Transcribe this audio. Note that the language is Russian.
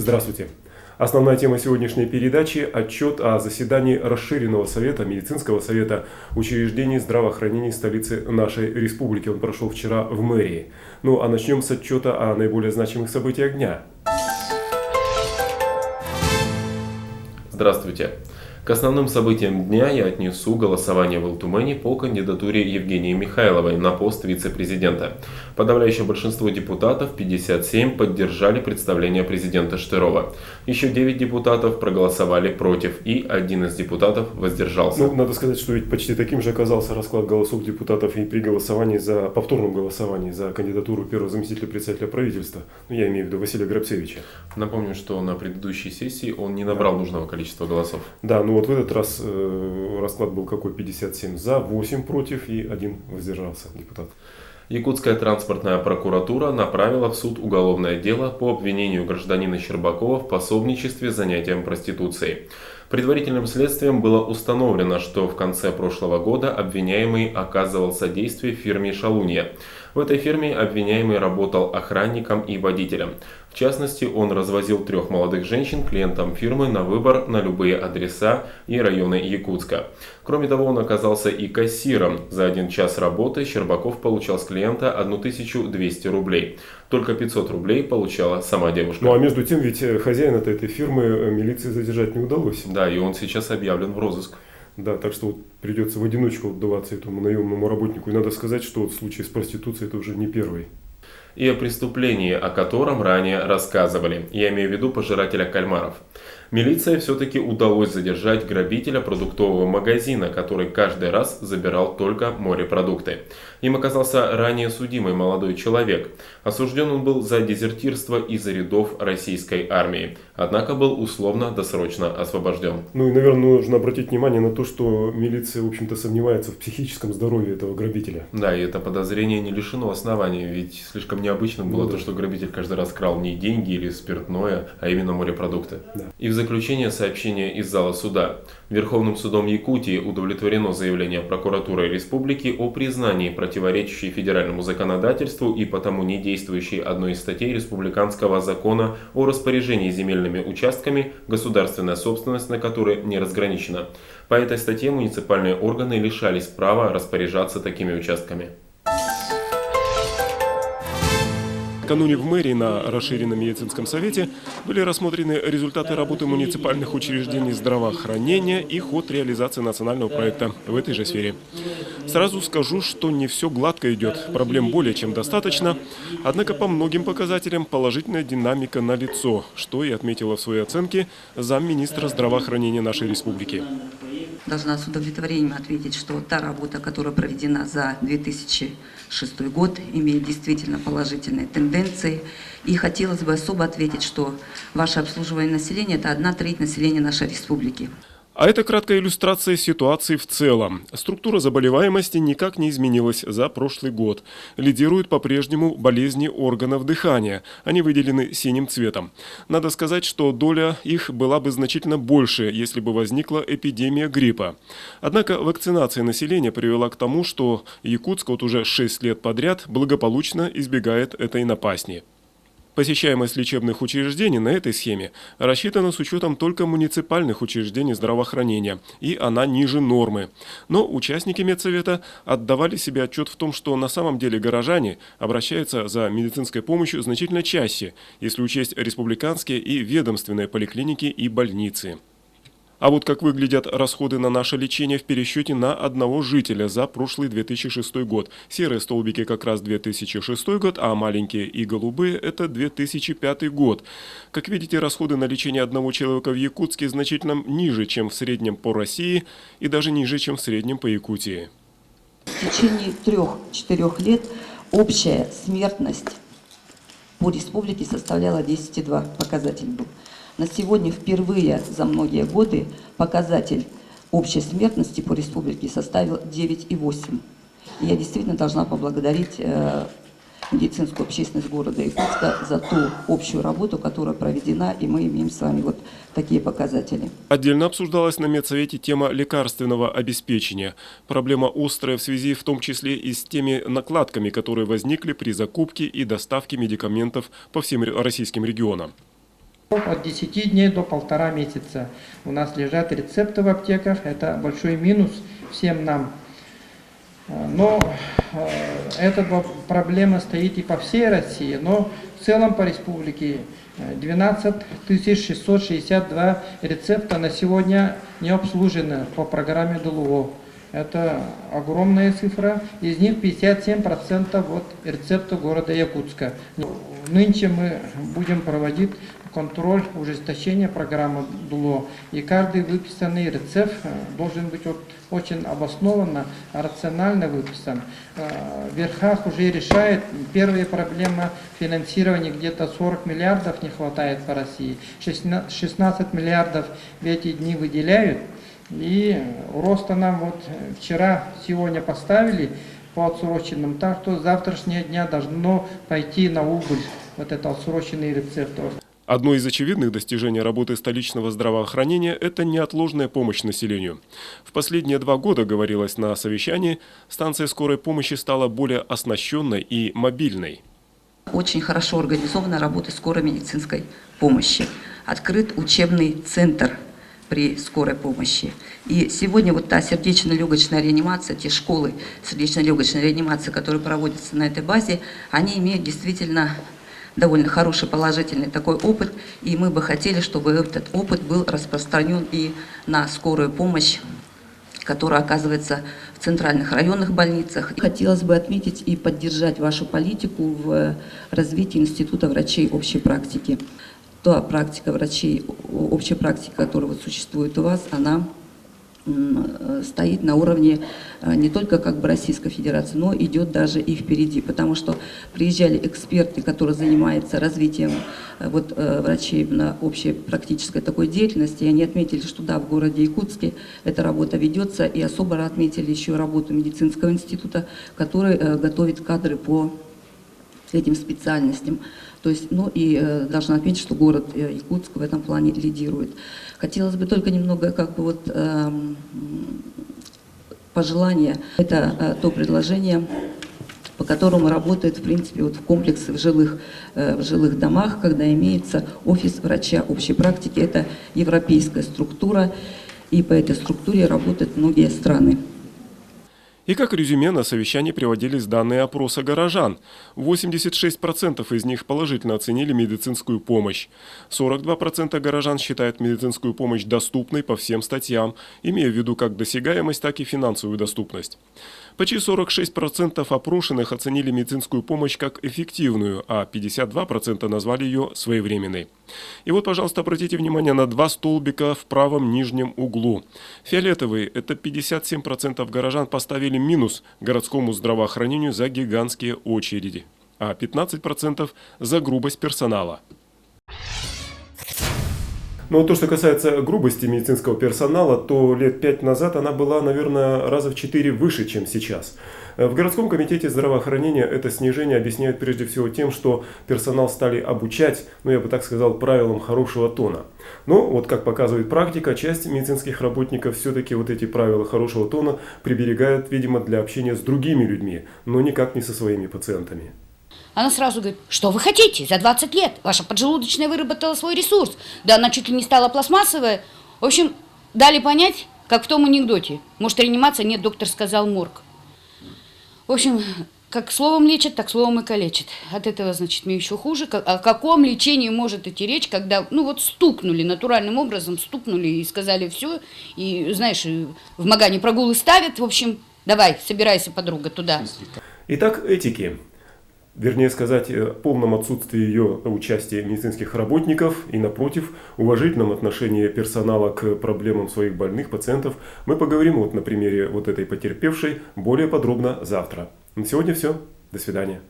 Здравствуйте. Основная тема сегодняшней передачи – отчет о заседании Расширенного совета, медицинского совета учреждений здравоохранения столицы нашей республики. Он прошел вчера в мэрии. Ну а начнем с отчета о наиболее значимых событиях дня. Здравствуйте. К основным событиям дня я отнесу голосование в Илтумени по кандидатуре Евгении Михайловой на пост вице-президента. Подавляющее большинство депутатов, 57, поддержали представление президента Штырова. Еще 9 депутатов проголосовали против, и один из депутатов воздержался. Надо сказать, что ведь почти таким же оказался расклад голосов депутатов и при голосовании повторном голосовании за кандидатуру первого заместителя председателя правительства. Я имею в виду Василия Грабцевича. Напомню, что на предыдущей сессии он не набрал нужного количества голосов. Да, вот в этот раз расклад был какой? 57 за, 8 против и 1 воздержался депутат. Якутская транспортная прокуратура направила в суд уголовное дело по обвинению гражданина Щербакова в пособничестве занятиям проституцией. Предварительным следствием было установлено, что в конце прошлого года обвиняемый оказывал содействие фирме «Шалунья». В этой фирме обвиняемый работал охранником и водителем. В частности, он развозил 3 молодых женщин клиентам фирмы на выбор на любые адреса и районы Якутска. Кроме того, он оказался и кассиром. За 1 час работы Щербаков получал с клиента 1200 рублей. Только 500 рублей получала сама девушка. А между тем, ведь хозяина этой фирмы милиции задержать не удалось. Да, и он сейчас объявлен в розыск. Да, так что придется в одиночку отдаваться этому наемному работнику. И надо сказать, что случай с проституцией это уже не первый. И о преступлении, о котором ранее рассказывали. Я имею в виду пожирателя кальмаров. Милиции все-таки удалось задержать грабителя продуктового магазина, который каждый раз забирал только морепродукты. Им оказался ранее судимый молодой человек. Осужден он был за дезертирство из рядов российской армии. Однако был условно-досрочно освобожден. И, наверное, нужно обратить внимание на то, что милиция, в общем-то, сомневается в психическом здоровье этого грабителя. Да, и это подозрение не лишено основания, ведь слишком необычным было то, что грабитель каждый раз крал не деньги или спиртное, а именно морепродукты. Да. И в заключение сообщение из зала суда. Верховным судом Якутии удовлетворено заявление прокуратуры республики о признании противоречащей федеральному законодательству и потому не действующей одной из статей республиканского закона о распоряжении земельными участками, государственная собственность на которые не разграничена. По этой статье муниципальные органы лишались права распоряжаться такими участками. Накануне в мэрии на расширенном медицинском совете были рассмотрены результаты работы муниципальных учреждений здравоохранения и ход реализации национального проекта в этой же сфере. Сразу скажу, что не все гладко идет, проблем более чем достаточно, однако по многим показателям положительная динамика налицо, что и отметила в своей оценке замминистра здравоохранения нашей республики. Должна с удовлетворением ответить, что та работа, которая проведена за 2006 год, имеет действительно положительные тенденции. И хотелось бы особо ответить, что ваше обслуживание населения – это 1/3 населения нашей республики. А это краткая иллюстрация ситуации в целом. Структура заболеваемости никак не изменилась за прошлый год. Лидируют по-прежнему болезни органов дыхания. Они выделены синим цветом. Надо сказать, что доля их была бы значительно больше, если бы возникла эпидемия гриппа. Однако вакцинация населения привела к тому, что Якутск уже 6 лет подряд благополучно избегает этой напасти. Посещаемость лечебных учреждений на этой схеме рассчитана с учетом только муниципальных учреждений здравоохранения, и она ниже нормы. Но участники медсовета отдавали себе отчет в том, что на самом деле горожане обращаются за медицинской помощью значительно чаще, если учесть республиканские и ведомственные поликлиники и больницы. А вот как выглядят расходы на наше лечение в пересчете на одного жителя за прошлый 2006 год. Серые столбики как раз 2006 год, а маленькие и голубые – это 2005 год. Как видите, расходы на лечение одного человека в Якутске значительно ниже, чем в среднем по России, и даже ниже, чем в среднем по Якутии. В течение 3-4 лет общая смертность по республике составляла 10,2 показатель был. На сегодня впервые за многие годы показатель общей смертности по республике составил 9,8. И я действительно должна поблагодарить медицинскую общественность города Якутска за ту общую работу, которая проведена, и мы имеем с вами вот такие показатели. Отдельно обсуждалась на медсовете тема лекарственного обеспечения. Проблема острая в связи в том числе и с теми накладками, которые возникли при закупке и доставке медикаментов по всем российским регионам. От 10 дней до 1,5 месяца у нас лежат рецепты в аптеках. Это большой минус всем нам. Но эта проблема стоит и по всей России, но в целом по республике 12 662 рецепта на сегодня не обслужены по программе ДЛО. Это огромная цифра, из них 57% вот рецептов города Якутска. Нынче мы будем проводить контроль ужесточения программы ДЛО, и каждый выписанный рецепт должен быть очень обоснованно, рационально выписан. В верхах уже решает первая проблема финансирования, где-то 40 миллиардов не хватает по России, 16 миллиардов в эти дни выделяют, и роста нам вот вчера, сегодня поставили по отсроченным, так что с завтрашнего дня должно пойти на убыль вот это отсроченные рецепты. Одно из очевидных достижений работы столичного здравоохранения – это неотложная помощь населению. В последние 2 года, говорилось на совещании, станция скорой помощи стала более оснащенной и мобильной. Очень хорошо организована работа скорой медицинской помощи. Открыт учебный центр при скорой помощи. И сегодня вот та сердечно-легочная реанимация, те школы сердечно-легочной реанимации, которые проводятся на этой базе, они имеют действительно довольно хороший положительный такой опыт, и мы бы хотели, чтобы этот опыт был распространен и на скорую помощь, которая оказывается в центральных районных больницах. Хотелось бы отметить и поддержать вашу политику в развитии Института врачей общей практики. Та практика врачей общей практики, которая вот существует у вас, она стоит на уровне не только как бы Российской Федерации, но идет даже и впереди, потому что приезжали эксперты, которые занимаются развитием вот, врачей на общей практической такой деятельности, и они отметили, что да, в городе Якутске эта работа ведется, и особо отметили еще работу медицинского института, который готовит кадры по этим специальностям. То есть, ну и должна отметить, что город Якутск в этом плане лидирует. Хотелось бы только немного как бы вот пожелания. Это то предложение, по которому работает, в принципе, вот в комплексе в жилых домах, когда имеется офис врача общей практики. Это европейская структура, и по этой структуре работают многие страны. И как резюме на совещании приводились данные опроса горожан. 86% из них положительно оценили медицинскую помощь. 42% горожан считают медицинскую помощь доступной по всем статьям, имея в виду как досягаемость, так и финансовую доступность. Почти 46% опрошенных оценили медицинскую помощь как эффективную, а 52% назвали ее своевременной. И вот, пожалуйста, обратите внимание на 2 столбика в правом нижнем углу. Фиолетовые – это 57% горожан поставили минус городскому здравоохранению за гигантские очереди, а 15% за грубость персонала. Но то, что касается грубости медицинского персонала, то лет 5 назад она была, наверное, раза в 4 выше, чем сейчас. В городском комитете здравоохранения это снижение объясняют прежде всего тем, что персонал стали обучать, я бы так сказал, правилам хорошего тона. Но вот как показывает практика, часть медицинских работников все-таки вот эти правила хорошего тона приберегают, видимо, для общения с другими людьми, но никак не со своими пациентами. Она сразу говорит, что вы хотите, за 20 лет ваша поджелудочная выработала свой ресурс, да она чуть ли не стала пластмассовая. В общем, дали понять, как в том анекдоте, может реанимация, нет, доктор сказал морг. В общем, как словом лечат, так словом и калечат. От этого, значит, мне еще хуже. О каком лечении может идти речь, когда, стукнули, натуральным образом стукнули и сказали все, и, знаешь, в Магане прогулы ставят, в общем, давай, собирайся, подруга, туда. Итак, этики. Вернее сказать, полном отсутствии ее участия медицинских работников и, напротив, уважительном отношении персонала к проблемам своих больных пациентов мы поговорим на примере вот этой потерпевшей более подробно завтра. На сегодня все. До свидания.